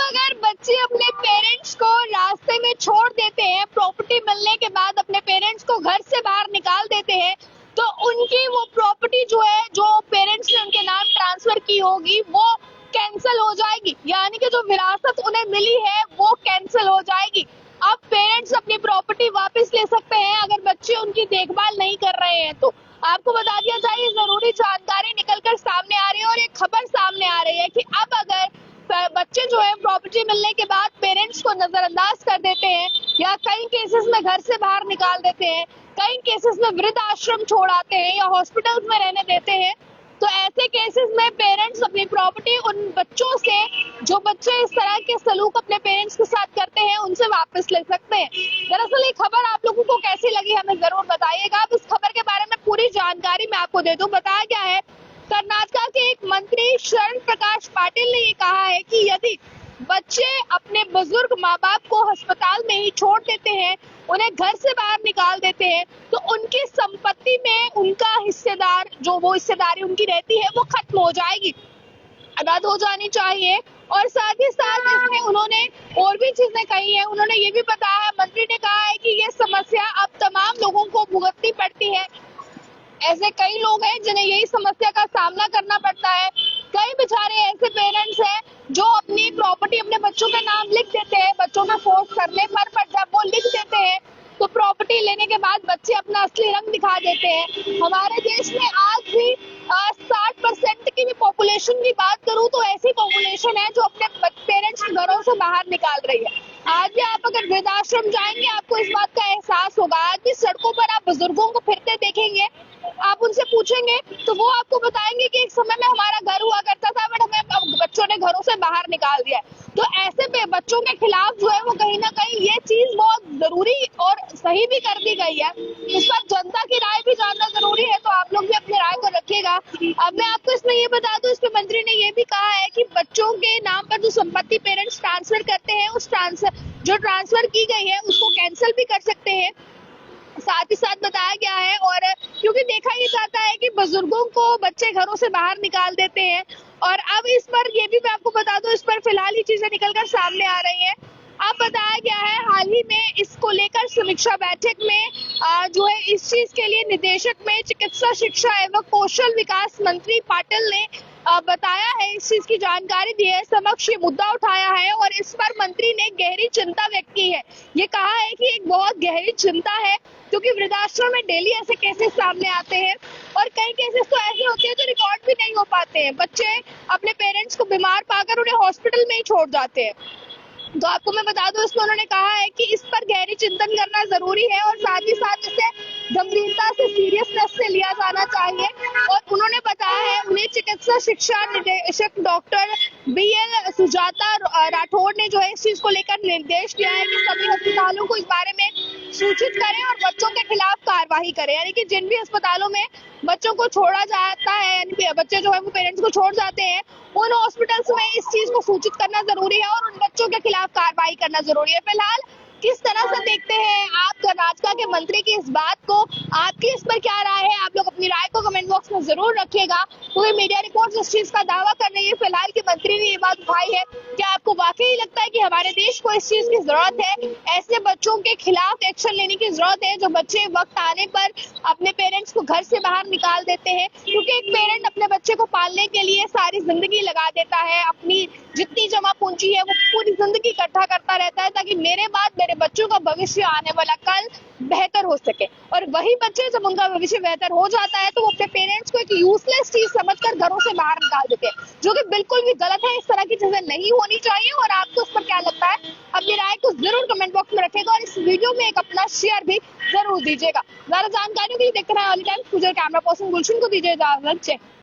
अगर बच्चे अपने पेरेंट्स को रास्ते में छोड़ देते हैं, प्रॉपर्टी मिलने के बाद अपने पेरेंट्स को घर से बाहर निकाल देते हैं, तो उनकी वो प्रॉपर्टी जो है, जो पेरेंट्स ने उनके नाम ट्रांसफर की होगी, वो कैंसिल हो जाएगी। यानी कि जो विरासत उन्हें मिली है वो कैंसिल हो जाएगी। अब पेरेंट्स अपनी प्रॉपर्टी वापस ले सकते हैं अगर बच्चे उनकी देखभाल नहीं कर रहे हैं। तो आपको बता दिया जाए, ये जरूरी जानकारी निकलकर सामने आ रही है और एक खबर सामने आ रही है कि अब अगर बच्चे जो है प्रॉपर्टी मिलने के बाद पेरेंट्स को नजरअंदाज कर देते हैं या कई केसेस में घर से बाहर निकाल देते हैं, कई केसेस में वृद्ध आश्रम छोड़ आते हैं या हॉस्पिटल्स में रहने देते हैं, तो ऐसे केसेस में पेरेंट्स अपनी प्रॉपर्टी उन बच्चों से, जो बच्चे इस तरह के सलूक अपने पेरेंट्स के साथ करते हैं, उनसे वापस ले सकते हैं। दरअसल ये खबर आप लोगों को कैसी लगी हमें जरूर बताइएगा। अब इस खबर के बारे में पूरी जानकारी मैं आपको दे दूं। बताया गया है, कर्नाटक के एक मंत्री शरण प्रकाश पाटिल ने ये कहा है कि यदि बच्चे अपने बुजुर्ग माँ बाप को अस्पताल में ही छोड़ देते हैं, उन्हें घर से बाहर निकाल देते हैं, तो उनकी संपत्ति में उनका हिस्सेदार, जो वो हिस्सेदारी उनकी रहती है, वो खत्म हो जाएगी, अदा हो जानी चाहिए। और साथ ही साथ इसमें उन्होंने और भी चीजें कही है। उन्होंने ये भी बताया है, मंत्री ने कहा है कि ये समस्या अब तमाम लोगों को भुगतनी पड़ती है। ऐसे कई लोग हैं जिन्हें यही समस्या का सामना करना पड़ता है। कई बेचारे ऐसे पेरेंट्स हैं जो अपनी प्रॉपर्टी अपने बच्चों के नाम लिख देते हैं, बच्चों में फोर्स करने पर जब वो लिख देते हैं तो प्रॉपर्टी लेने के बाद बच्चे अपना असली रंग दिखा देते हैं। हमारे देश में आज भी 60% की भी पॉपुलेशन की बात करूं तो ऐसी पॉपुलेशन है जो अपने पेरेंट्स के घरों से बाहर निकाल रही है। आज भी आप अगर वृद्धाश्रम जाएंगे, आपको इस बात का एहसास होगा। आज भी सड़कों पर आप बुजुर्गों को फिरते देखेंगे, आप उनसे पूछेंगे तो वो आपको बताएंगे कि एक समय में हमारा घर हुआ करता था, बट हमें बच्चों ने घरों से बाहर निकाल दिया है। तो ऐसे पे बच्चों के खिलाफ जो है वो कहीं ना कहीं ये चीज बहुत जरूरी और सही भी कर दी गई है। इस पर जनता की राय भी जानना जरूरी है, तो आप लोग भी अपनी राय को रखिएगा। अब मैं आपको इसमें ये बता दूं, इसमें मंत्री ने ये भी कहा है कि बच्चों के नाम पर जो संपत्ति पेरेंट्स ट्रांसफर करते हैं, उस ट्रांसफर की गई है उसको कैंसिल भी कर सकते हैं। साथ ही साथ बताया गया है, और क्योंकि देखा ये जाता है कि बुजुर्गों को बच्चे घरों से बाहर निकाल देते हैं, और अब इस पर ये भी मैं आपको बता दूं, इस पर फिलहाल ये चीजें निकलकर सामने आ रही हैं। अब बताया गया है, हाल ही में इसको लेकर समीक्षा बैठक में जो है इस चीज के लिए निदेशक में चिकित्सा शिक्षा एवं कौशल विकास मंत्री पाटिल ने बताया है, इस चीज की जानकारी दी है, समक्ष ये मुद्दा उठाया है और इस पर मंत्री ने गहरी चिंता व्यक्त की है। ये कहा है कि एक बहुत गहरी चिंता है, क्योंकि वृद्धाश्रम में डेली ऐसे केसेस सामने आते हैं और कई केसेस तो ऐसे होते हैं जो रिकॉर्ड भी नहीं हो पाते हैं। बच्चे अपने पेरेंट्स को बीमार पाकर उन्हें हॉस्पिटल में ही छोड़ जाते हैं। तो आपको मैं बता दूं, इसमें उन्होंने कहा है कि इस पर गहरी चिंतन करना जरूरी है और साथ ही साथ इसे गंभीरता से, सीरियसनेस से लिया जाना चाहिए। और उन्होंने बताया है, उन्हें चिकित्सा शिक्षा निदेशक डॉक्टर BL सुजाता राठौड़ ने जो है इस चीज को लेकर निर्देश दिया है कि सभी अस्पतालों को इस बारे में सूचित करें और बच्चों के खिलाफ कार्रवाई करें। यानी कि जिन भी अस्पतालों में बच्चों को छोड़ा जाता है, यानी बच्चे जो है वो पेरेंट्स को छोड़ जाते हैं, उन हॉस्पिटल्स में इस चीज को सूचित करना जरूरी है और उन बच्चों के खिलाफ कार्रवाई करना जरूरी है। फिलहाल किस तरह से देखते हैं आप कर्नाटक के मंत्री की इस बात को, आपकी इस पर क्या राय है? आप लोग अपनी राय को कमेंट बॉक्स में जरूर रखिएगा। क्योंकि मीडिया रिपोर्ट्स इस चीज का दावा कर रही है फिलहाल कि मंत्री ने ये बात उठाई है। क्या आपको वाकई लगता है कि हमारे देश को इस चीज की जरूरत है, ऐसे बच्चों के खिलाफ एक्शन लेने की जरूरत है जो बच्चे वक्त आने पर अपने पेरेंट्स को घर से बाहर निकाल देते हैं? क्योंकि एक पेरेंट अपने बच्चे को पालने के लिए सारी जिंदगी लगा देता है, अपनी जितनी जमा पूंजी है वो पूरी जिंदगी इकट्ठा करता रहता है ताकि मेरे बाद मेरे बच्चों का भविष्य, आने वाला कल बेहतर हो सके। और वही बच्चे जब उनका भविष्य बेहतर हो जाता है तो वो अपने पेरेंट्स को एक यूजलेस चीज समझकर घरों से बाहर निकाल देते हैं, जो कि बिल्कुल भी गलत है। इस तरह की चीजें नहीं होनी चाहिए। और आपको उस पर क्या लगता है, अपनी राय को जरूर कमेंट बॉक्स में रखिएगा और इस वीडियो में एक अपना शेयर भी जरूर दीजिएगा। ज्यादा जानकारियों के लिए देखते रहे ऑल टाइम। कैमरा पर्सन गुलशन को दीजिए इजाजत।